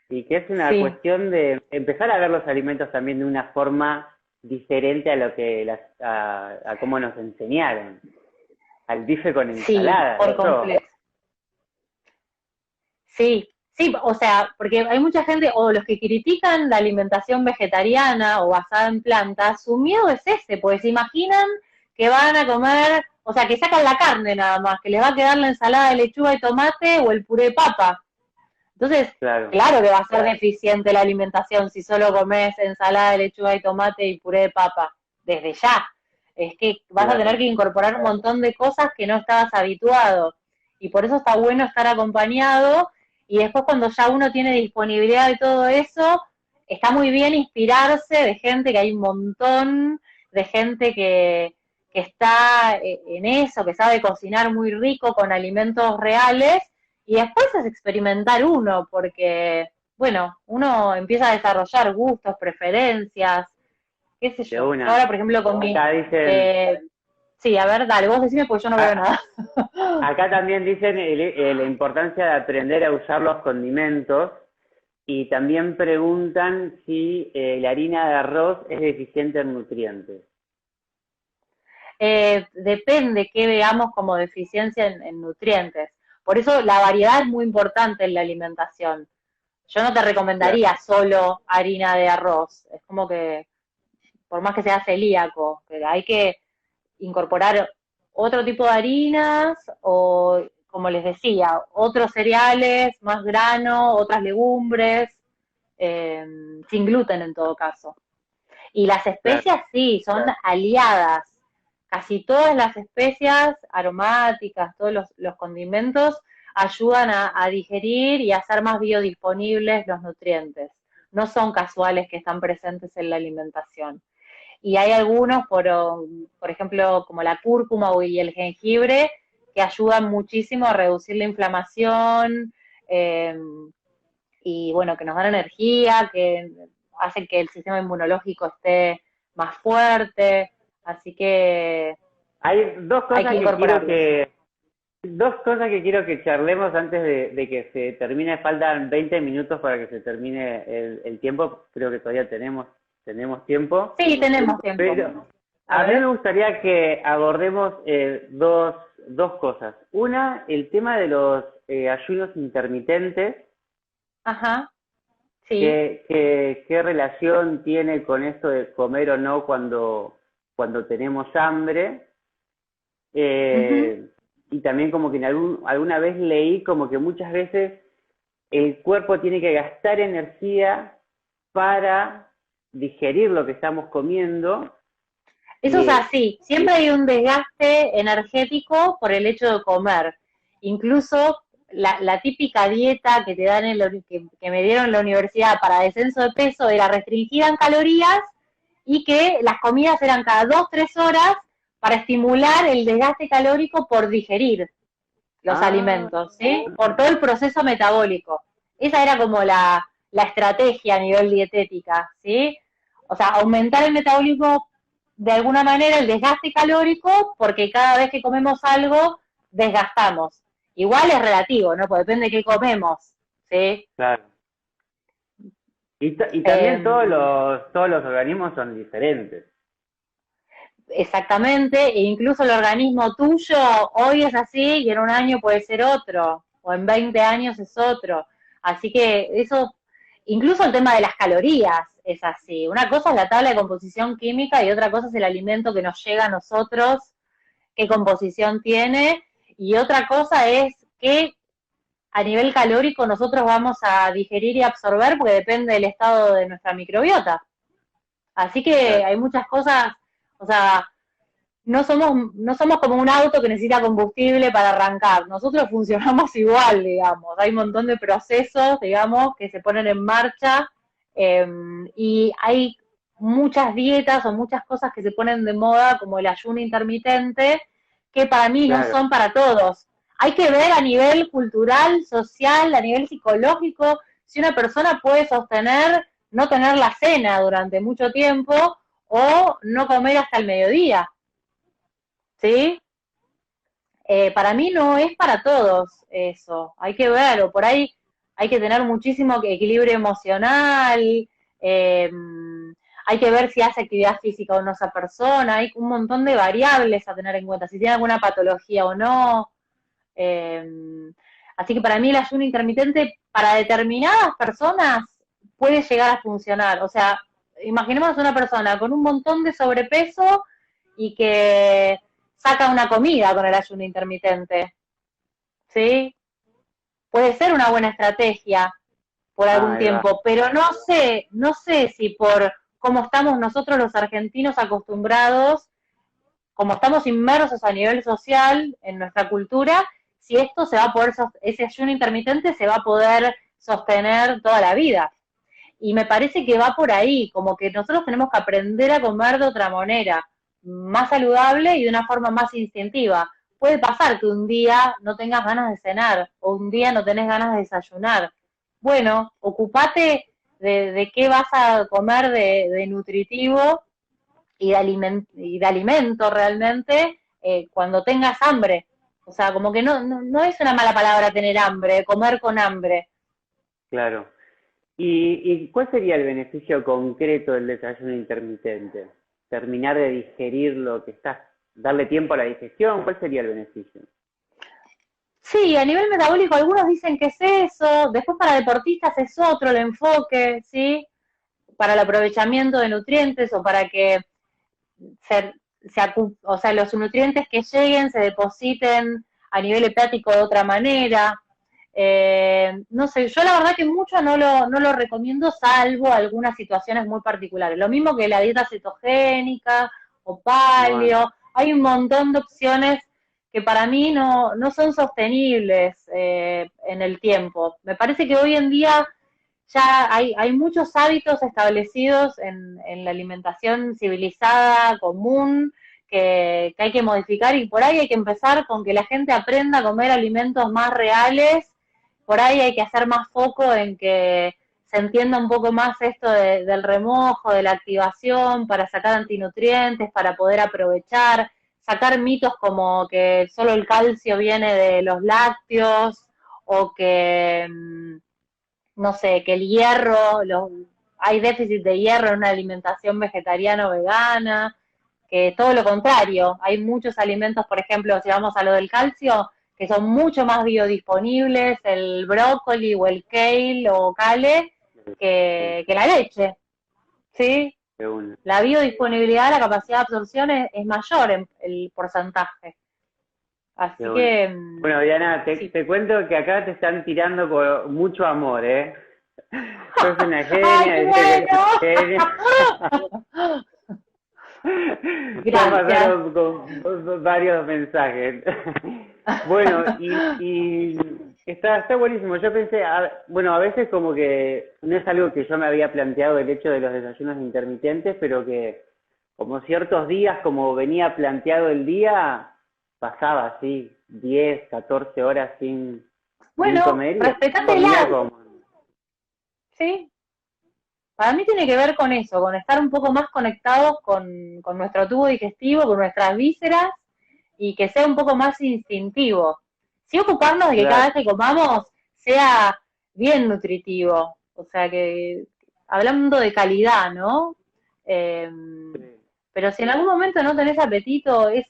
y que es una Sí, cuestión de empezar a ver los alimentos también de una forma diferente a lo que a cómo nos enseñaron. Al bife con sí, ensalada, por eso. completo. Sí, sí, o sea, porque hay mucha gente, o los que critican la alimentación vegetariana o basada en plantas, su miedo es ese, porque se imaginan que van a comer, o sea, que sacan la carne nada más, que les va a quedar la ensalada de lechuga y tomate o el puré de papa. Entonces, Claro, claro que va a ser deficiente la alimentación si solo comes ensalada de lechuga y tomate y puré de papa, desde ya. Es que vas a tener claro. que incorporar un montón de cosas que no estabas habituado. Y por eso está bueno estar acompañado. Y después cuando ya uno tiene disponibilidad de todo eso, está muy bien inspirarse de gente, que hay un montón de gente que está en eso, que sabe cocinar muy rico con alimentos reales y después es experimentar uno, porque, bueno, uno empieza a desarrollar gustos, preferencias, qué sé De yo. Yo una. ahora, por ejemplo, con mi... Acá dicen, Eh, sí, a ver, dale, vos decime porque yo no veo a- nada. acá también dicen la importancia de aprender a usar los condimentos y también preguntan si la harina de arroz es deficiente en nutrientes. Depende qué veamos como deficiencia en nutrientes. Por eso la variedad es muy importante en la alimentación. Yo no te Claro, recomendaría solo harina de arroz. Es como que, por más que sea celíaco, que hay que incorporar otro tipo de harinas o, como les decía, otros cereales, más grano, otras legumbres, eh, sin gluten en todo caso. Y las claro, especias sí, son aliadas. Casi todas las especias aromáticas, todos los condimentos ayudan a digerir y a hacer más biodisponibles los nutrientes. No son casuales que están presentes en la alimentación. Y hay algunos, por ejemplo, como la cúrcuma y el jengibre, que ayudan muchísimo a reducir la inflamación eh, y, bueno, que nos dan energía, que hacen que el sistema inmunológico esté más fuerte. Así que hay hay que incorporarlos. dos cosas que quiero que charlemos antes de que se termine. Faltan 20 minutos para que se termine el tiempo. Creo que todavía tenemos tiempo. Sí, tenemos tiempo. Pero A A mí me ver. gustaría que abordemos dos cosas. Una, el tema de los ayunos intermitentes. Ajá, sí. ¿Qué relación tiene con esto de comer o no cuando tenemos hambre? Ujú. Eh, y también como que alguna vez leí como que muchas veces el cuerpo tiene que gastar energía para digerir lo que estamos comiendo. Eso es Y, así, siempre hay un desgaste energético por el hecho de comer. Incluso la típica dieta que te dan que me dieron en la universidad para descenso de peso era restringida en calorías y que las comidas eran cada 2, 3 horas para estimular el desgaste calórico por digerir los ah, alimentos, ¿sí? Por todo el proceso metabólico. Esa era como la estrategia a nivel dietética, ¿sí? O sea, aumentar el metabolismo de alguna manera, el desgaste calórico, porque cada vez que comemos algo, desgastamos. Igual es relativo, ¿no? Porque depende de qué comemos, ¿sí? claro. Y Eh, también todos los organismos son diferentes. Exactamente, e incluso el organismo tuyo hoy es así y en un año puede ser otro, o en 20 años es otro. Así que eso, incluso el tema de las calorías es así. Una cosa es la tabla de composición química y otra cosa es el alimento que nos llega a nosotros, qué composición tiene, y otra cosa es qué a nivel calórico nosotros vamos a digerir y absorber porque depende del estado de nuestra microbiota. Así que Claro, hay muchas cosas, o sea, no somos como un auto que necesita combustible para arrancar. Nosotros funcionamos igual, digamos. Hay un montón de procesos, digamos, que se ponen en marcha eh, y hay muchas dietas o muchas cosas que se ponen de moda, como el ayuno intermitente, que para mí no claro. son para todos. Hay que ver a nivel cultural, social, a nivel psicológico, si una persona puede sostener no tener la cena durante mucho tiempo o no comer hasta el mediodía. ¿Sí? Para mí no es para todos eso, hay que ver, o por ahí hay que tener muchísimo equilibrio emocional, eh, hay que ver si hace actividad física o no esa persona, hay un montón de variables a tener en cuenta, si tiene alguna patología o no. eh, Así que para mí el ayuno intermitente para determinadas personas puede llegar a funcionar. O sea, imaginemos una persona con un montón de sobrepeso y que saca una comida con el ayuno intermitente, ¿sí? Puede ser una buena estrategia por Ah, algún ahí va. tiempo, pero no sé si por cómo estamos nosotros los argentinos acostumbrados, como estamos inmersos a nivel social en nuestra cultura, si esto se va a poder, ese ayuno intermitente se va a poder sostener toda la vida. Y me parece que va por ahí, como que nosotros tenemos que aprender a comer de otra manera, más saludable y de una forma más instintiva. Puede pasar que un día no tengas ganas de cenar o un día no tenés ganas de desayunar. Bueno, ocupate de qué vas a comer de nutritivo y de alimento realmente cuando tengas hambre. O sea, como que no es una mala palabra tener hambre, comer con hambre. Claro. ¿Y cuál sería el beneficio concreto del desayuno intermitente? Terminar de digerir lo que estás, darle tiempo a la digestión, ¿cuál sería el beneficio? Sí, a nivel metabólico algunos dicen que es eso, después para deportistas es otro el enfoque, ¿sí? Para el aprovechamiento de nutrientes o para que se, o sea, los nutrientes que lleguen se depositen a nivel hepático de otra manera. No sé, yo la verdad que mucho no lo recomiendo salvo algunas situaciones muy particulares. Lo mismo que la dieta cetogénica o Bueno, paleo. Hay un montón de opciones que para mí no son sostenibles en el tiempo. Me parece que hoy en día ya hay muchos hábitos establecidos en la alimentación civilizada, común, que hay que modificar y por ahí hay que empezar con que la gente aprenda a comer alimentos más reales, por ahí hay que hacer más foco en que se entienda un poco más esto del remojo, de la activación, para sacar antinutrientes, para poder aprovechar, sacar mitos como que solo el calcio viene de los lácteos o que no sé, que el hierro, hay déficit de hierro en una alimentación vegetariana o vegana, que es todo lo contrario. Hay muchos alimentos, por ejemplo, si vamos a lo del calcio, que son mucho más biodisponibles, el brócoli o el kale o kale, que la leche, ¿sí? De una. La biodisponibilidad, la capacidad de absorción es mayor en el porcentaje. De Así una. que, Bueno, Diana, sí. te cuento que acá te están tirando con mucho amor, ¿eh? Sos una ¡Ay, genia, qué dice que sos bueno! genia. Ya Gracias. pasaron con varios mensajes. Bueno, y está buenísimo. Yo pensé, bueno, a veces como que no es algo que yo me había planteado el hecho de los desayunos intermitentes, pero que como ciertos días, como venía planteado el día, pasaba así 10 14 horas sin Bueno, comer y después comía respetátelas, como... ¿sí? Para mí tiene que ver con eso, con estar un poco más conectados con nuestro tubo digestivo, con nuestras vísceras, y que sea un poco más instintivo. Sí ocuparnos de que cada vez Claro, que comamos sea bien nutritivo, o sea que, hablando de calidad, ¿no? Eh, sí, pero si en algún momento no tenés apetito, es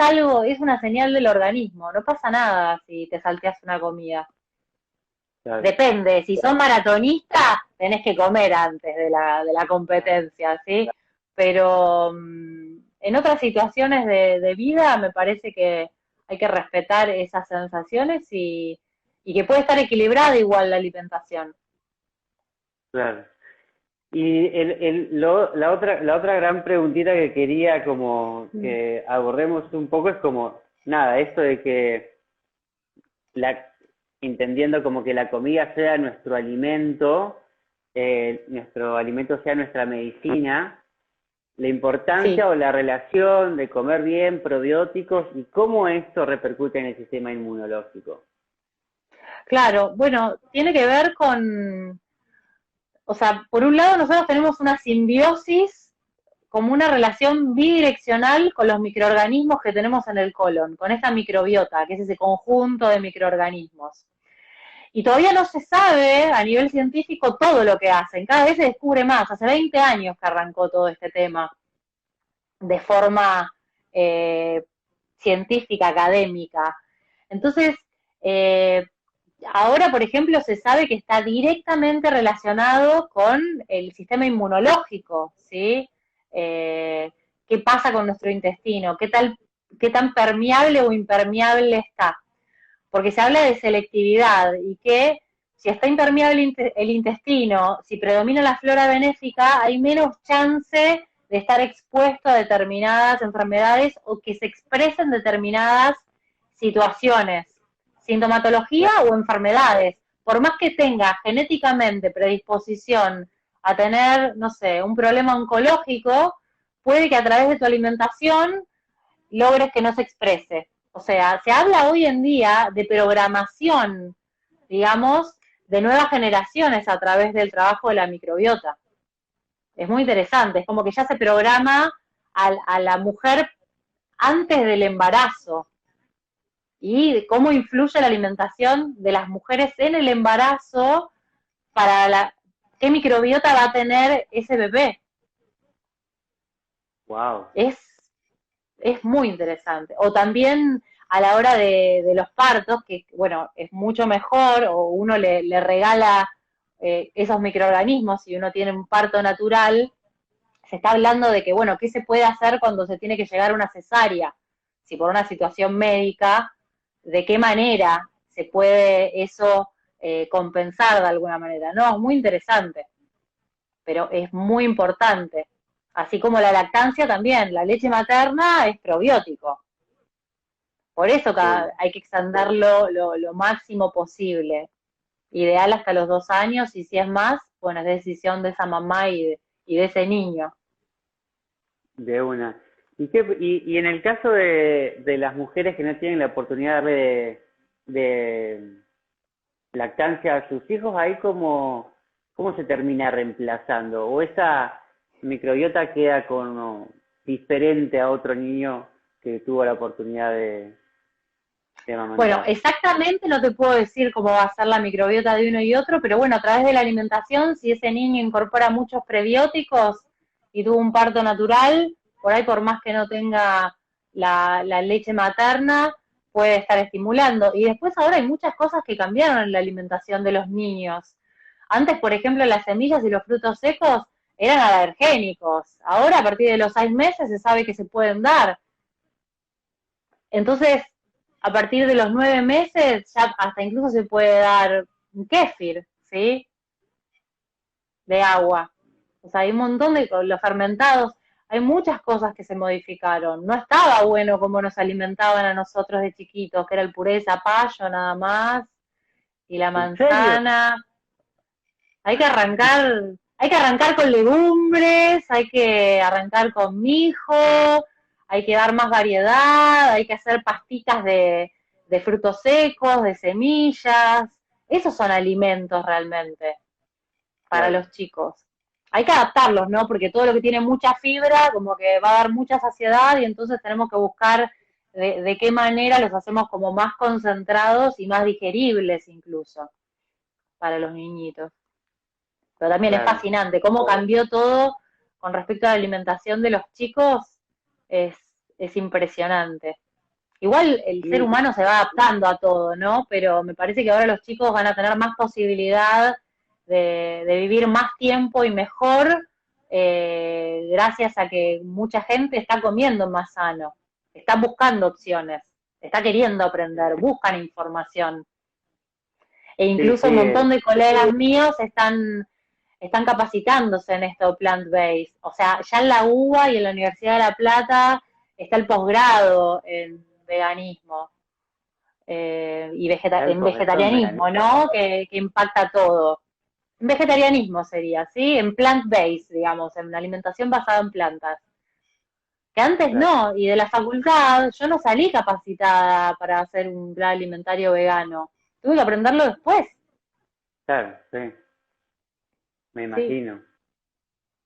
algo, es una señal del organismo, no pasa nada si te salteas una comida. claro. Depende, si sos maratonista, tenés que comer antes de la competencia, ¿sí? Pero en otras situaciones de vida me parece que hay que respetar esas sensaciones y que puede estar equilibrada igual la alimentación. Claro. Y la otra gran preguntita que quería como Mm. que abordemos un poco es como, nada, esto de que la, entendiendo como que la comida sea nuestro alimento sea nuestra medicina, la importancia Sí, o la relación de comer bien, probióticos y cómo esto repercute en el sistema inmunológico. claro, bueno, tiene que ver con, o sea, por un lado nosotros tenemos una simbiosis como una relación bidireccional con los microorganismos que tenemos en el colon, con esta microbiota, que es ese conjunto de microorganismos. Y todavía no se sabe a nivel científico todo lo que hacen, cada vez se descubre más. Hace 20 años que arrancó todo este tema de forma eh, científica, académica. Entonces, eh, ahora, por ejemplo, se sabe que está directamente relacionado con el sistema inmunológico, ¿sí? ¿Qué pasa con nuestro intestino? ¿Qué tan permeable o impermeable está? Porque se habla de selectividad y que si está impermeable el intestino, si predomina la flora benéfica, hay menos chance de estar expuesto a determinadas enfermedades o que se expresen determinadas situaciones, sintomatología o enfermedades. Por más que tenga genéticamente predisposición a tener, no sé, un problema oncológico, puede que a través de tu alimentación logres que no se exprese. O sea, se habla hoy en día de programación, digamos, de nuevas generaciones a través del trabajo de la microbiota. Es muy interesante, es como que ya se programa a la mujer antes del embarazo y cómo influye la alimentación de las mujeres en el embarazo para qué microbiota va a tener ese bebé. Wow. Es es muy interesante. O también a la hora de los partos, que bueno, es mucho mejor, o uno le regala esos microorganismos y uno tiene un parto natural, se está hablando de que, bueno, ¿qué se puede hacer cuando se tiene que llegar a una cesárea? Si por una situación médica, ¿de qué manera se puede eso compensar de alguna manera? No, es muy interesante, pero es muy importante. Así como la lactancia también, la leche materna es probiótico. Por eso Sí. hay que extenderlo lo máximo posible. Ideal hasta los 2 años y si es más, bueno, es decisión de esa mamá y de ese niño. De una. Y en el caso de las mujeres que no tienen la oportunidad de lactancia a sus hijos, ahí cómo se termina reemplazando? ¿O esa microbiota queda como diferente a otro niño que tuvo la oportunidad de Bueno, amamantar? exactamente no te puedo decir cómo va a ser la microbiota de uno y otro, pero bueno, a través de la alimentación, si ese niño incorpora muchos prebióticos y tuvo un parto natural, por ahí por más que no tenga la leche materna, puede estar estimulando. Y después ahora hay muchas cosas que cambiaron en la alimentación de los niños. Antes, por ejemplo, las semillas y los frutos secos eran alergénicos. Ahora, a partir de los 6 meses, se sabe que se pueden dar. Entonces, a partir de los 9 meses, ya hasta incluso se puede dar un kéfir, ¿sí? De agua. O sea, hay un montón de los fermentados, hay muchas cosas que se modificaron. No estaba bueno como nos alimentaban a nosotros de chiquitos, que era el puré de zapallo nada más, y la ¿En serio? manzana. Hay que arrancar con legumbres, hay que arrancar con mijo, hay que dar más variedad, hay que hacer pastitas de frutos secos, de semillas. Esos son alimentos realmente para Claro, los chicos. Hay que adaptarlos, ¿no? Porque todo lo que tiene mucha fibra, como que va a dar mucha saciedad y entonces tenemos que buscar de qué manera los hacemos como más concentrados y más digeribles incluso para los niñitos. Pero también es claro. fascinante cómo cambió todo con respecto a la alimentación de los chicos, es, es impresionante. Igual el ser Y, humano se va adaptando a todo, ¿no? Pero me parece que ahora los chicos van a tener más posibilidad de vivir más tiempo y mejor, gracias a que mucha gente está comiendo más sano, está buscando opciones, está queriendo aprender, buscan información. E sí, incluso un sí, montón de colegas míos están capacitándose en esto plant-based. O sea, ya en la UBA y en la Universidad de La Plata está el posgrado en veganismo y el en profesor en vegetarianismo, veganismo. ¿no? Que impacta todo. En vegetarianismo sería, ¿sí? En plant-based, digamos, en una alimentación basada en plantas. Que antes Claro, no, y de la facultad yo no salí capacitada para hacer un plan alimentario vegano. Tuve que aprenderlo después, claro, sí, me sí. imagino.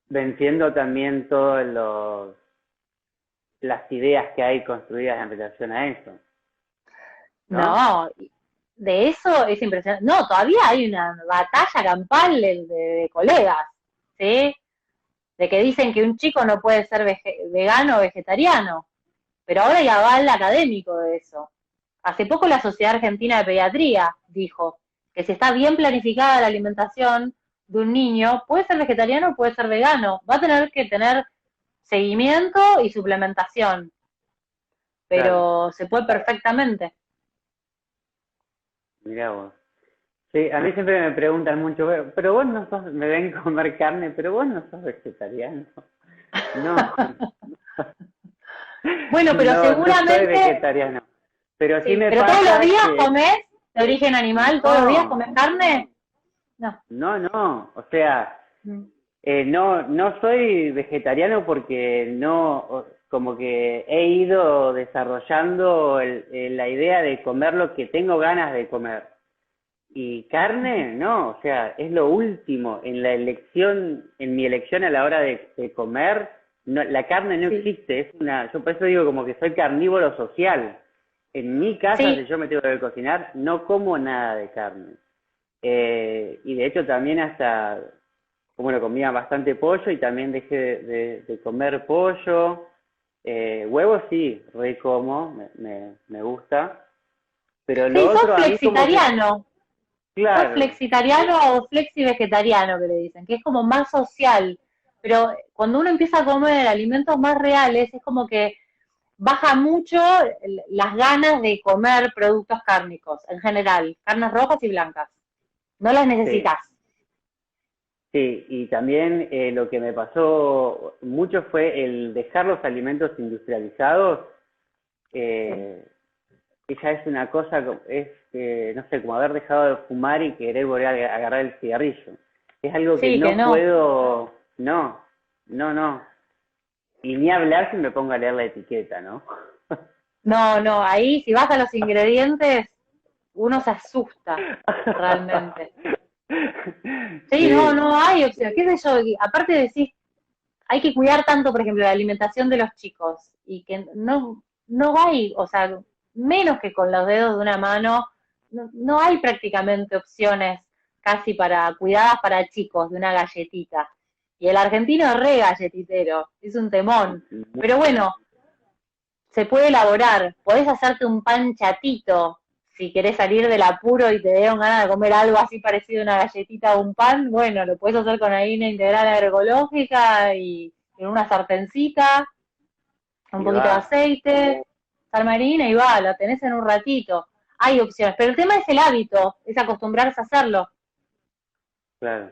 Venciendo también todas las ideas que hay construidas en relación a eso, ¿no? No, de eso es impresionante. No, todavía hay una batalla campal de colegas, ¿sí? De que dicen que un chico no puede ser vegano o vegetariano, pero ahora hay aval académico de eso. Hace poco la Sociedad Argentina de Pediatría dijo que si está bien planificada la alimentación de un niño, puede ser vegetariano o puede ser vegano. Va a tener que tener seguimiento y suplementación, Claro, pero se puede perfectamente. mirá vos. Sí, a mí siempre me preguntan mucho, pero vos no sos, me ven comer carne, pero vos no sos vegetariano. No, Bueno, pero no, no soy seguramente, vegetariano. Pero sí sí, me pero todos los pasa días que, comes de origen animal, todos los días no, comes carne. No. no, o sea, Mm. no soy vegetariano porque como que he ido desarrollando la idea de comer lo que tengo ganas de comer. Y carne, no, o sea, es lo último en la elección, en mi elección a la hora de comer, no, la carne no Sí, existe, yo por eso digo como que soy carnívoro social. En mi casa, si sí, yo me tengo que cocinar, no como nada de carne. Y de hecho también hasta, como lo comía bastante pollo y también dejé de comer pollo. Huevos sí, re como, me gusta. Pero lo sí, sos otro a mí como que, flexitariano. Sos claro, flexitariano o flexi-vegetariano, que le dicen, que es como más social. Pero cuando uno empieza a comer alimentos más reales, es como que baja mucho las ganas de comer productos cárnicos, en general, carnes rojas y blancas. No las sí. necesitas. Sí, y también lo que me pasó mucho fue el dejar los alimentos industrializados, Sí, eh, que ya es una cosa, no sé, como haber dejado de fumar y querer volver a agarrar el cigarrillo. Es algo que sí, que no no. puedo, no. Y ni hablar si me pongo a leer la etiqueta, ¿no? No, no, ahí si vas a los ingredientes, uno se asusta, realmente. Sí, no, Sí, no hay opción, qué sé yo, y aparte decís, hay que cuidar tanto, por ejemplo, la alimentación de los chicos, y que no hay, o sea, menos que con los dedos de una mano, no hay prácticamente opciones casi para cuidadas para chicos de una galletita. Y el argentino es re galletitero, es un temón. Pero bueno, se puede elaborar. Podés hacerte un pan chatito si querés salir del apuro y te dieron ganas de comer algo así parecido a una galletita o un pan. Bueno, lo podés hacer con harina integral agroecológica y en una sartencita, un Y poquito de va, aceite, sal marina y va, lo tenés en un ratito. Hay opciones, pero el tema es el hábito, es acostumbrarse a hacerlo. claro.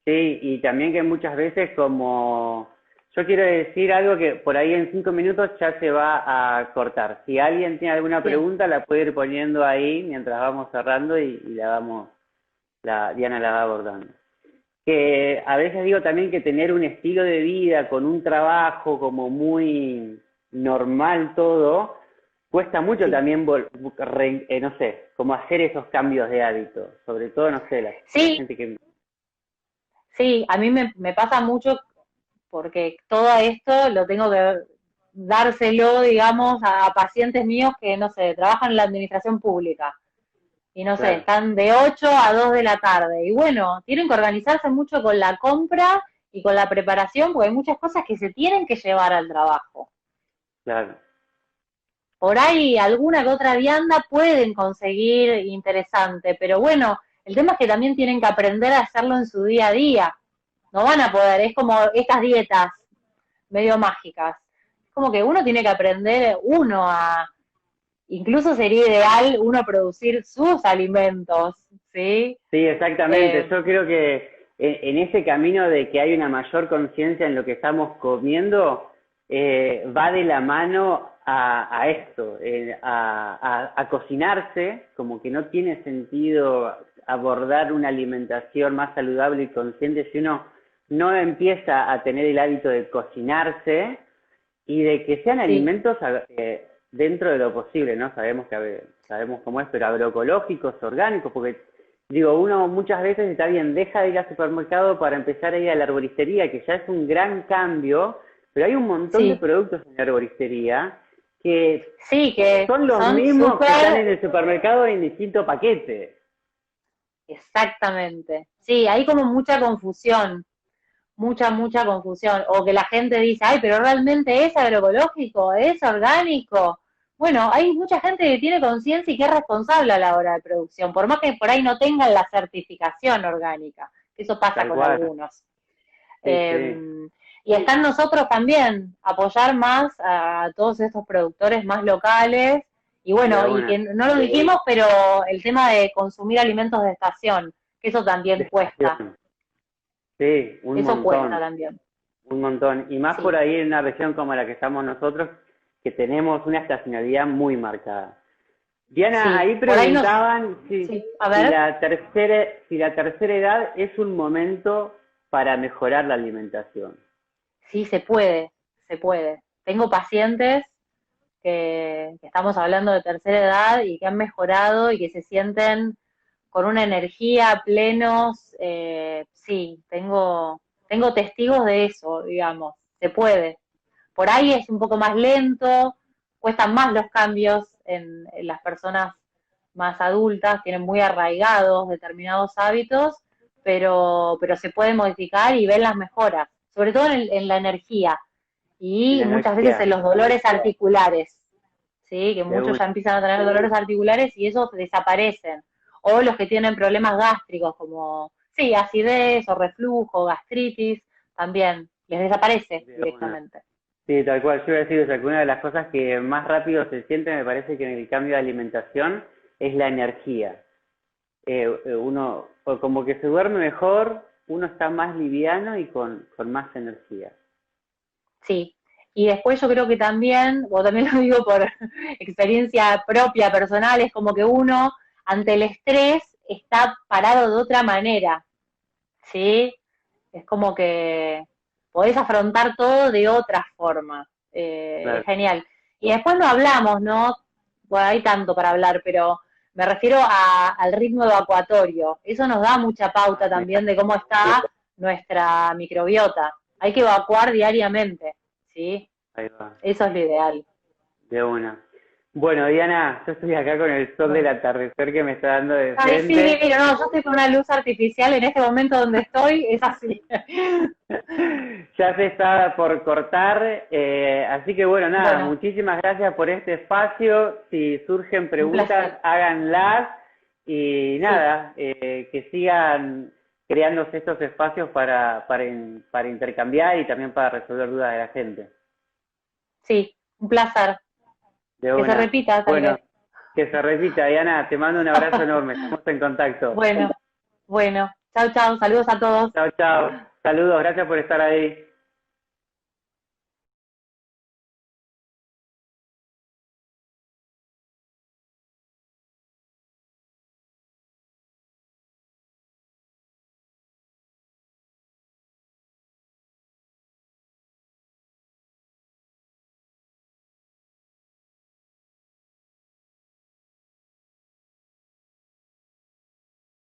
Sí, y también que muchas veces como yo quiero decir algo que por ahí en 5 minutos ya se va a cortar. Si alguien tiene alguna Sí, pregunta, la puede ir poniendo ahí mientras vamos cerrando y Diana la va abordando. Que a veces digo también que tener un estilo de vida con un trabajo como muy normal todo, cuesta mucho sí. también, no sé, como hacer esos cambios de hábito. Sobre todo, no sé, la Sí, gente que... sí, a mí me pasa mucho porque todo esto lo tengo que dárselo, digamos, a pacientes míos que, no sé, trabajan en la administración pública y, no sé, Claro, están de 8 a 2 de la tarde. Y bueno, tienen que organizarse mucho con la compra y con la preparación porque hay muchas cosas que se tienen que llevar al trabajo. claro. Por ahí alguna que otra vianda pueden conseguir interesante, pero bueno, el tema es que también tienen que aprender a hacerlo en su día a día. No van a poder, es como estas dietas medio mágicas. Es como que uno tiene que aprender uno a, incluso sería ideal uno producir sus alimentos, ¿sí? Sí, exactamente. Eh, Yo creo que en ese camino de que hay una mayor conciencia en lo que estamos comiendo, va de la mano a esto, a cocinarse, como que no tiene sentido abordar una alimentación más saludable y consciente si uno no empieza a tener el hábito de cocinarse y de que sean sí, alimentos dentro de lo posible, ¿no? Sabemos cómo es, pero agroecológicos, orgánicos, porque digo, uno muchas veces está bien, deja de ir al supermercado para empezar a ir a la arboristería, que ya es un gran cambio, pero hay un montón de sí, productos en la arboristería que sí, que son los son mismos que están súper, en el supermercado en distinto paquete. exactamente. Sí, hay como mucha confusión, mucha confusión. O que la gente dice, ay, pero realmente es agroecológico, es orgánico. Bueno, hay mucha gente que tiene conciencia y que es responsable a la hora de producción, por más que por ahí no tengan la certificación orgánica. Eso pasa Tal con cual. algunos. Sí, sí. Y están nosotros también, apoyar más a todos estos productores más locales. Y De bueno, y que una. no lo dijimos, pero el tema de consumir alimentos de estación, que eso De también cuesta. estación. Sí, un Eso cuesta montón. también. Un montón. Y más por Sí, ahí en una región como la que estamos nosotros, que tenemos una estacionalidad muy marcada. Diana, sí. ahí Por ahí nos... preguntaban Sí, a ver. si la tercera edad es un momento para mejorar la alimentación. Sí, se puede, se puede. Tengo pacientes que estamos hablando de tercera edad y que han mejorado y que se sienten con una energía plenos. Sí, tengo testigos de eso, digamos. Se puede. Por ahí es un poco más lento, cuestan más los cambios en las personas más adultas, tienen muy arraigados determinados hábitos, pero se puede modificar y ven las mejoras, sobre todo en la energía En y la muchas veces energía, en los dolores articulares, ¿sí? Que de muchos una. ya empiezan a tener dolores articulares y esos desaparecen. O los que tienen problemas gástricos como, sí, acidez o reflujo, gastritis, también les desaparece De una. directamente. Sí, tal cual. Yo iba a decir, o sea, que una de las cosas que más rápido se siente, me parece que en el cambio de alimentación, es la energía. Uno, o como que se duerme mejor, uno está más liviano y con más energía. Sí. Y después yo creo que también, o también lo digo por experiencia propia, personal, es como que uno ante el estrés está parado de otra manera, ¿sí? Es como que podés afrontar todo de otra forma. Es Claro. genial. Y después no hablamos, ¿no? Bueno, hay tanto para hablar, pero me refiero al ritmo evacuatorio. Eso nos da mucha pauta también de cómo está nuestra microbiota. Hay que evacuar diariamente, ¿sí? Ahí va. Eso es lo ideal. De una. Bueno, Diana, yo estoy acá con el sol del atardecer que me está dando de Ay, sí, frente. mira, no, yo estoy con una luz artificial en este momento donde estoy, es así. Ya se está por cortar, así que bueno, nada, Bueno, muchísimas gracias por este espacio. Si surgen un preguntas, placer. háganlas y Sí, nada, que sigan creándose estos espacios para intercambiar y también para resolver dudas de la gente. sí, un placer. De Que se una. repita, tal Bueno, vez. que se repita, Diana, te mando un abrazo enorme, estamos en contacto. Bueno, bueno. Chau, chau. Saludos a todos. Chao, chao. Saludos, gracias por estar ahí.